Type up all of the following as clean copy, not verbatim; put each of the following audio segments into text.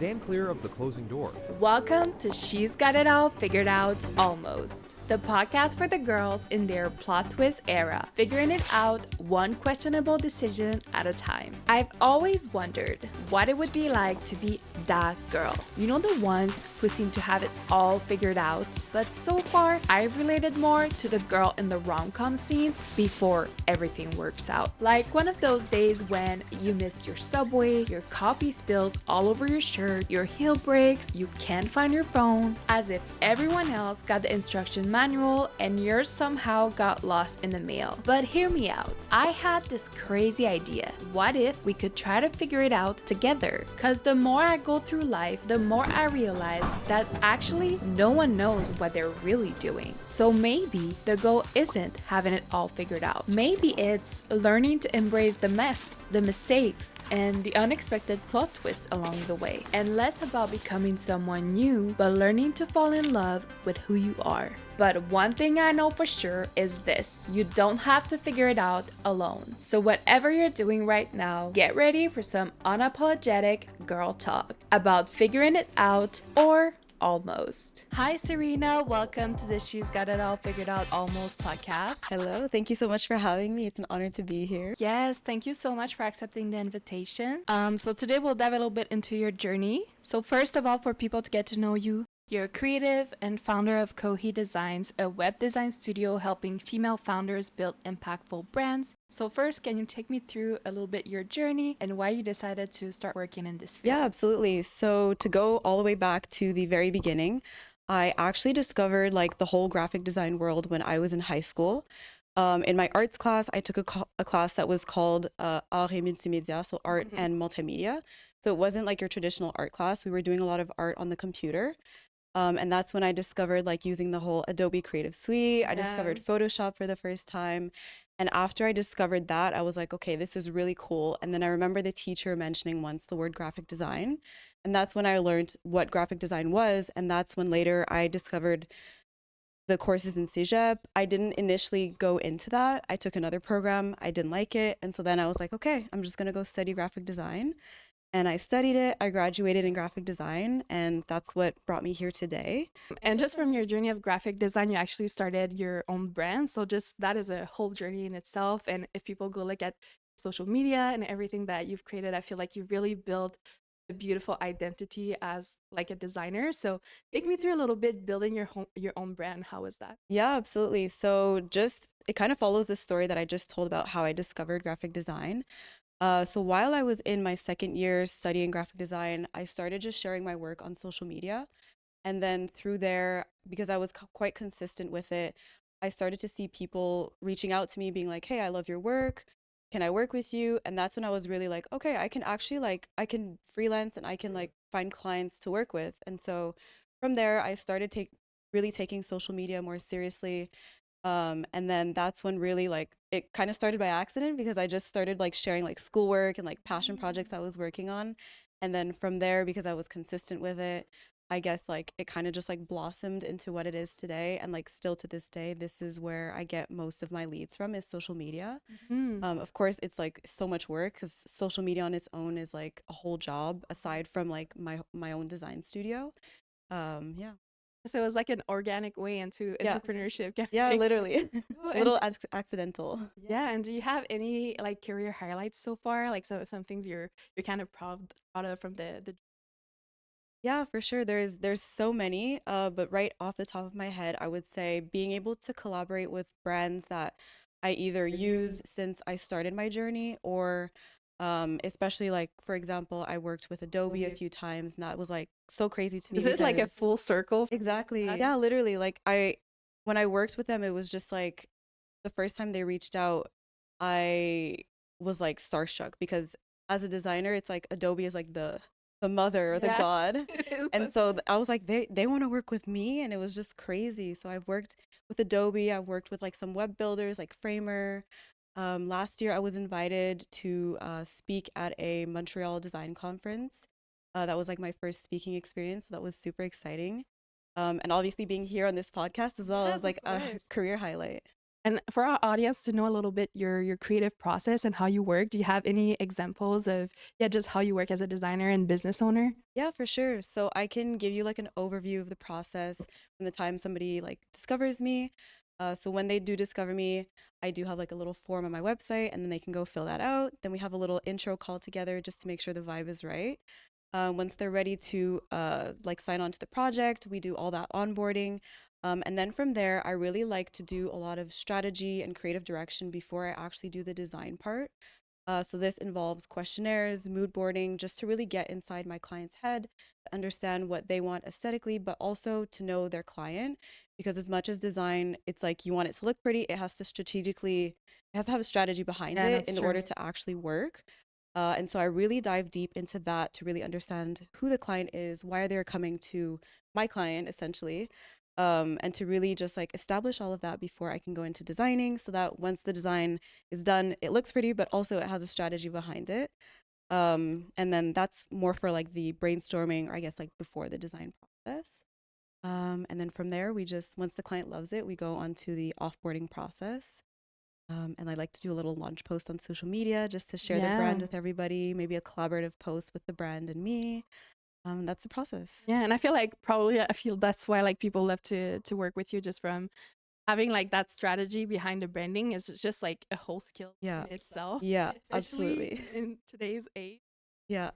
Stand clear of the closing door. Welcome to She's Got It All Figured Out Almost, the podcast for the girls in their plot twist era, figuring it out one questionable decision at a time. I've always wondered what it would be like to be that girl. You know, the ones who seem to have it all figured out, but so far I've related more to the girl in the rom-com scenes before everything works out. Like one of those days when you missed your subway, your coffee spills all over your shirt, your heel breaks, you can't find your phone, as if everyone else got the instruction manual and yours somehow got lost in the mail. But hear me out. I had this crazy idea. What if we could try to figure it out together? Cause the more I go through life, the more I realize that actually no one knows what they're really doing. So maybe the goal isn't having it all figured out. Maybe it's learning to embrace the mess, the mistakes, and the unexpected plot twists along the way. And less about becoming someone new, but learning to fall in love with who you are. But one thing I know for sure is this: you don't have to figure it out alone. So whatever you're doing right now, get ready for some unapologetic girl talk about figuring it out, or almost. Hi Serena, welcome to the She's Got It All Figured Out Almost podcast. Hello, thank you so much for having me. It's an honor to be here. Yes, thank you so much for accepting the invitation. So today we'll dive a little bit into your journey. So first of all, for people to get to know you, you're a creative and founder of Kohi Designs, a web design studio helping female founders build impactful brands. So first, can you take me through a little bit your journey and why you decided to start working in this field? Yeah, absolutely. So to go all the way back to the very beginning, I actually discovered like the whole graphic design world when I was in high school. In my arts class, I took a class that was called Art et Multimédia, so art and multimedia. So it wasn't like your traditional art class. We were doing a lot of art on the computer. And that's when I discovered like using the whole Adobe Creative Suite. I discovered Photoshop for the first time. And after I discovered that, I was like, okay, this is really cool. And then I remember the teacher mentioning once the word graphic design. And that's when I learned what graphic design was. And that's when later I discovered the courses in Cégep. I didn't initially go into that. I took another program. I didn't like it. And so then I was like, okay, I'm just going to go study graphic design. And I studied it. I graduated in graphic design, and that's what brought me here today. And just from your journey of graphic design, you actually started your own brand. So just that is a whole journey in itself. And if people go look at social media and everything that you've created, I feel like you really built a beautiful identity as like a designer. So take me through a little bit building your own brand. How was that? Yeah, absolutely. So just it kind of follows the story that I just told about how I discovered graphic design. So while I was in my second year studying graphic design, I started just sharing my work on social media. And then through there, because I was quite consistent with it, I started to see people reaching out to me being like, hey, I love your work. Can I work with you? And that's when I was really like, okay, I can actually I can freelance and I can like find clients to work with. And so from there, I started really taking social media more seriously. And then that's when really like it kind of started by accident because I just started like sharing like schoolwork and like passion projects I was working on. And then from there, because I was consistent with it, I guess like it kind of just like blossomed into what it is today. And like still to this day, this is where I get most of my leads from is social media. Of course, it's like so much work because social media on its own is like a whole job aside from like my own design studio. Yeah. So it was like an organic way into Yeah. entrepreneurship. Yeah, literally. Oh, A little accidental. yeah, and do you have any like career highlights so far? Like some things you're kind of proud of from the Yeah, for sure. There's so many. But right off the top of my head, I would say being able to collaborate with brands that I either used since I started my journey or especially like for example, I worked with Adobe a few times and that was like so crazy to me Is it like a because full circle from exactly. that? Yeah, literally. Like when I worked with them, it was just like the first time they reached out, I was like starstruck because as a designer, it's like Adobe is like the mother or the Yeah. god. And That's so true. I was like, they want to work with me, and it was just crazy. So I've worked with Adobe, I've worked with like some web builders like Framer. Last year I was invited to speak at a Montreal design conference. That was like my first speaking experience. So that was super exciting. And obviously being here on this podcast as well is Yes, of like a course. career highlight. And for our audience to know a little bit your creative process and how you work, do you have any examples of yeah, just how you work as a designer and business owner? Yeah, for sure. So I can give you like an overview of the process from the time somebody like discovers me. So when they do discover me, I do have like a little form on my website and then they can go fill that out. Then we have a little intro call together just to make sure the vibe is right. Once they're ready to like sign on to the project, we do all that onboarding. And then from there, I really like to do a lot of strategy and creative direction before I actually do the design part. So this involves questionnaires, mood boarding, just to really get inside my client's head, to understand what they want aesthetically, but also to know their client. Because as much as design, it's like you want it to look pretty, it has to strategically, it has to have a strategy behind Yeah, it that's in true. order to actually work. And so I really dive deep into that to really understand who the client is, why they're coming to my client essentially, and to really just like establish all of that before I can go into designing so that once the design is done, it looks pretty, but also it has a strategy behind it. And then that's more for like the brainstorming, or I guess like before the design process. And then from there, we just, once the client loves it, we go on to the offboarding process. And I like to do a little launch post on social media just to share the Yeah. brand with everybody, maybe a collaborative post with the brand and me. That's the process. Yeah, and I feel like probably I feel that's why like people love to work with you just from having like that strategy behind the branding is just like a whole skill Yeah. in itself, Yeah, especially absolutely. in today's age. Yeah.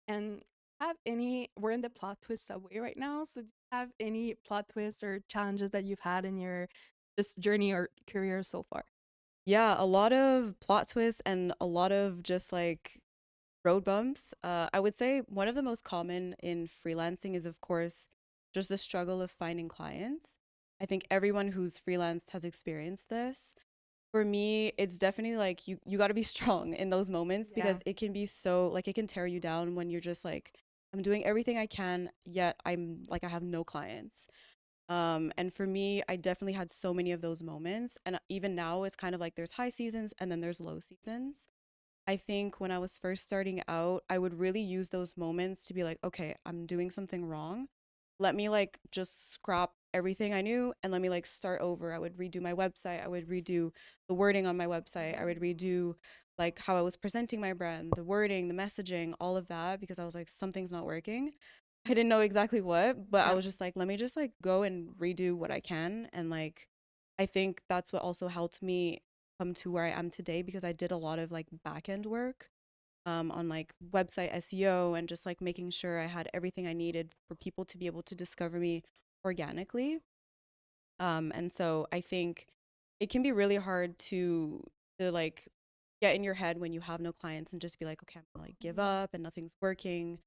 And have any we're in the plot twist subway right now, so do you have any plot twists or challenges that you've had in your this journey or career so far? Yeah, a lot of plot twists and a lot of just like road bumps. I would say one of the most common in freelancing is, of course, just the struggle of finding clients. I think everyone who's freelanced has experienced this. For me, it's definitely like you got to be strong in those moments Yeah. because it can be so like it can tear you down when you're just like I'm doing everything I can, yet I'm like I have no clients. And for me, I definitely had so many of those moments. And even now, it's kind of like there's high seasons and then there's low seasons. I think when I was first starting out, I would really use those moments to be like, okay, I'm doing something wrong. Let me like just scrap everything I knew and let me like start over. I would redo my website. I would redo the wording on my website. I would redo like how I was presenting my brand, the wording, the messaging, all of that because I was like, something's not working. I didn't know exactly what, but I Yeah. was just like, let me just like go and redo what I can. And like, I think that's what also helped me come to where I am today because I did a lot of like back end work on like website SEO and just like making sure I had everything I needed for people to be able to discover me organically. And so I think it can be really hard to like get in your head when you have no clients and just be like, okay, I'm gonna like give Mhm. up and nothing's working.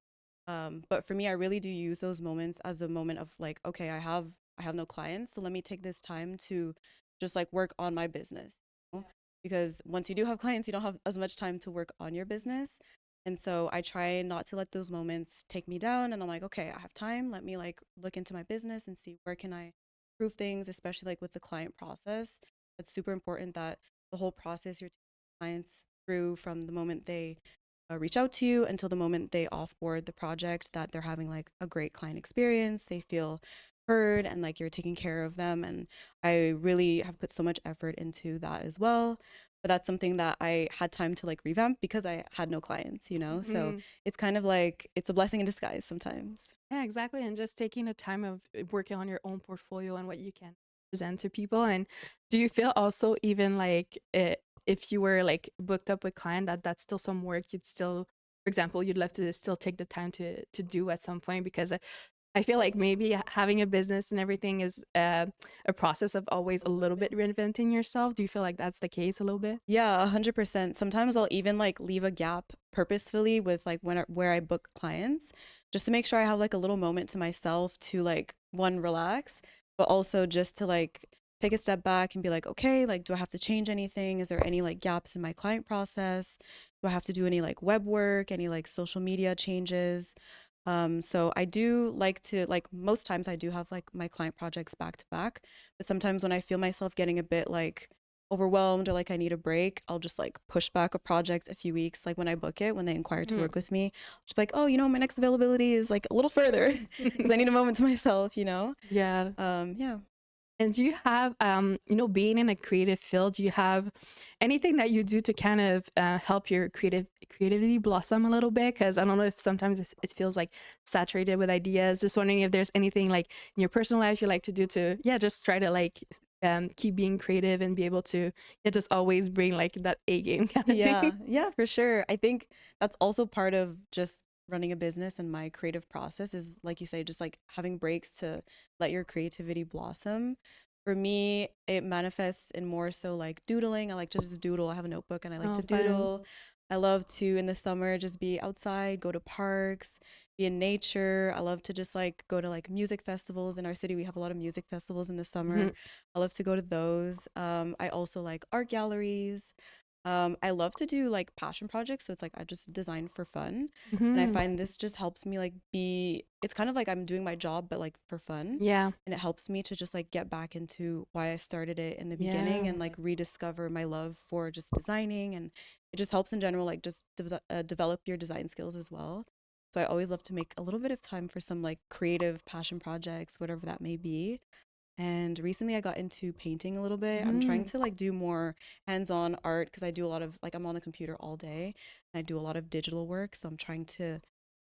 But for me, I really do use those moments as a moment of like, okay, I have no clients, so let me take this time to just like work on my business. You know? Because once you do have clients, you don't have as much time to work on your business. And so I try not to let those moments take me down. And I'm like, okay, I have time. Let me like look into my business and see where can I improve things, especially like with the client process. It's super important that the whole process you're taking clients through from the moment they reach out to you until the moment they offboard the project that they're having like a great client experience. They feel heard and like you're taking care of them. And I really have put so much effort into that as well. But that's something that I had time to like revamp because I had no clients, you know? So Mhm. it's kind of like it's a blessing in disguise sometimes. Yeah, exactly. And just taking the time of working on your own portfolio and what you can present to people. And do you feel also even like if you were like booked up with client that that's still some work you'd still, for example, you'd love to still take the time to do at some point because I feel like maybe having a business and everything is a process of always a little bit reinventing yourself. Do you feel like that's the case a little bit? Yeah, 100%. Sometimes I'll even like leave a gap purposefully with like where I book clients just to make sure I have like a little moment to myself to like one relax, but also just to like take a step back and be like, okay, like do I have to change anything? Is there any like gaps in my client process? Do I have to do any like web work, any like social media changes? So I do like to like most times I do have like my client projects back to back, but sometimes when I feel myself getting a bit like overwhelmed or like I need a break, I'll just like push back a project a few weeks. Like when I book it, when they inquire to Mhm. work with me, just be like, oh, my next availability is like a little further because I need a moment to myself, you know? Yeah. Yeah. And do you have, being in a creative field, do you have anything that you do to kind of help your creativity blossom a little bit? Because I don't know if sometimes it feels like saturated with ideas. Just wondering if there's anything like in your personal life you like to do to, yeah, just try to like keep being creative and be able to, yeah, just always bring like that A game kind of Yeah, thing. yeah, for sure. I think that's also part of just running a business and my creative process is, like you say, just like having breaks to let your creativity blossom. For me, it manifests in more so like doodling. I like to just doodle. I have a notebook and I like Oh, to fun. doodle. I love to, in the summer, just be outside, go to parks, be in nature. I love to just like go to like music festivals. In our city, we have a lot of music festivals in the summer. Mhm. I love to go to those. I also like art galleries. I love to do like passion projects. So it's like I just design for fun. And I Mhm. find this just helps me like it's kind of like I'm doing my job, but like for fun. Yeah. And it helps me to just like get back into why I started it in the beginning Yeah. and like rediscover my love for just designing. And it just helps in general, like just develop your design skills as well. So I always love to make a little bit of time for some like creative passion projects, whatever that may be. And recently I got into painting a little bit. I'm trying Mhm. to like do more hands-on art because I do a lot of like I'm on the computer all day and I do a lot of digital work. So I'm trying to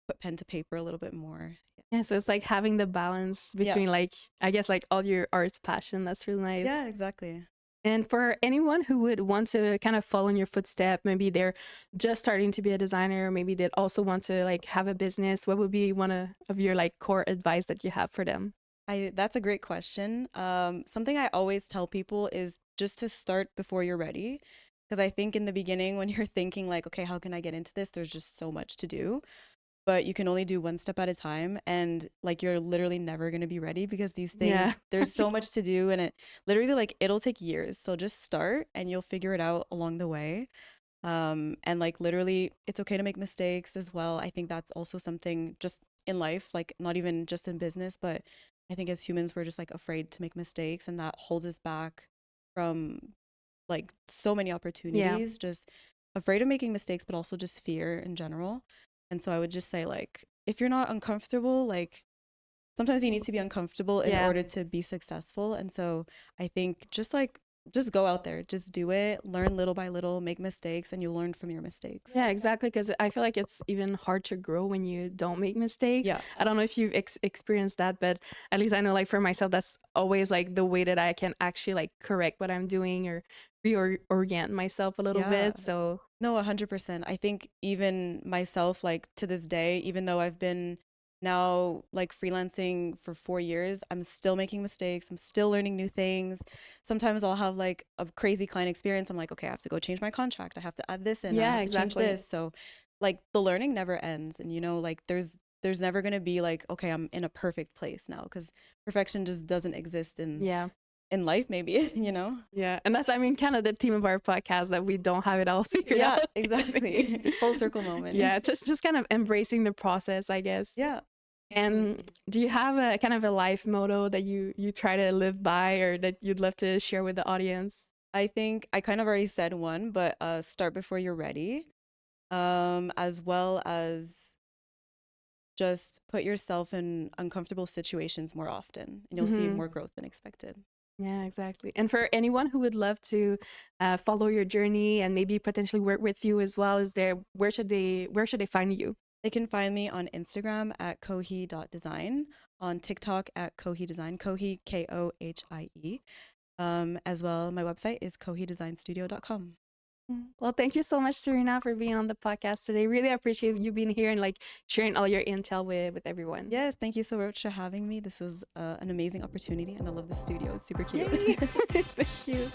put pen to paper a little bit more. Yeah, so it's like having the balance Yeah. between like, I guess like all your arts passion. That's really nice. Yeah, exactly. And for anyone who would want to kind of follow in your footstep, maybe they're just starting to be a designer, maybe they'd also want to like have a business, what would be one of your like core advice that you have for them? I That's a great question. Something I always tell people is just to start before you're ready. Because I think in the beginning, when you're thinking like, okay, how can I get into this? There's just so much to do, but you can only do one step at a time. And like, you're literally never going to be ready because these Yeah. things, there's so much to do and it literally like, it'll take years. So just start and you'll figure it out along the way. And like literally it's okay to make mistakes as well. I think that's also something just in life, like not even just in business, but I think as humans we're just like afraid to make mistakes and that holds us back from like so many Yeah. opportunities, just afraid of making mistakes, but also just fear in general. And so I would just say like if you're not uncomfortable, like sometimes you need to be uncomfortable in Yeah. order to be successful. And so I think just go out there, just do it, learn little by little, make mistakes, and you'll learn from your mistakes. Yeah, exactly. Because I feel like it's even hard to grow when you don't make mistakes. Yeah. I don't know if you've experienced that, but at least I know, like for myself, that's always like the way that I can actually like correct what I'm doing or reorient myself a little Yeah. bit. So, No, 100%. I think even myself, like to this day, even though I've been now like freelancing for 4 years, I'm still making mistakes. I'm still learning new things. Sometimes I'll have like a crazy client experience. I'm like, okay, I have to go change my contract. I have to add this in. I yeah, have to change exactly. this. So like the learning never ends. And you know, like there's never going to be like, okay, I'm in a perfect place now because perfection just doesn't exist Yeah. in life maybe, you know? Yeah. And that's, I mean, kind of the theme of our podcast that we don't have it all figured Yeah, out. exactly. Full circle moment. Yeah. Just kind of embracing the process, I guess. Yeah, And absolutely. do you have a kind of a life motto that you try to live by or that you'd love to share with the audience? I think I kind of already said one, but start before you're ready. As well as just put yourself in uncomfortable situations more often, and you'll see Hmm. more growth than expected. Yeah, exactly. And for anyone who would love to follow your journey and maybe potentially work with you as well, is there where should they find you? They can find me on Instagram at kohi.design, on TikTok at kohi design, kohi Kohie. As well, my website is kohidesignstudio.com. Well, thank you so much, Serena, for being on the podcast today. Really appreciate you being here and like sharing all your intel with everyone. Yes, thank you so much for having me. This is an amazing opportunity, and I love the studio. It's super cute. Yay! Thank you.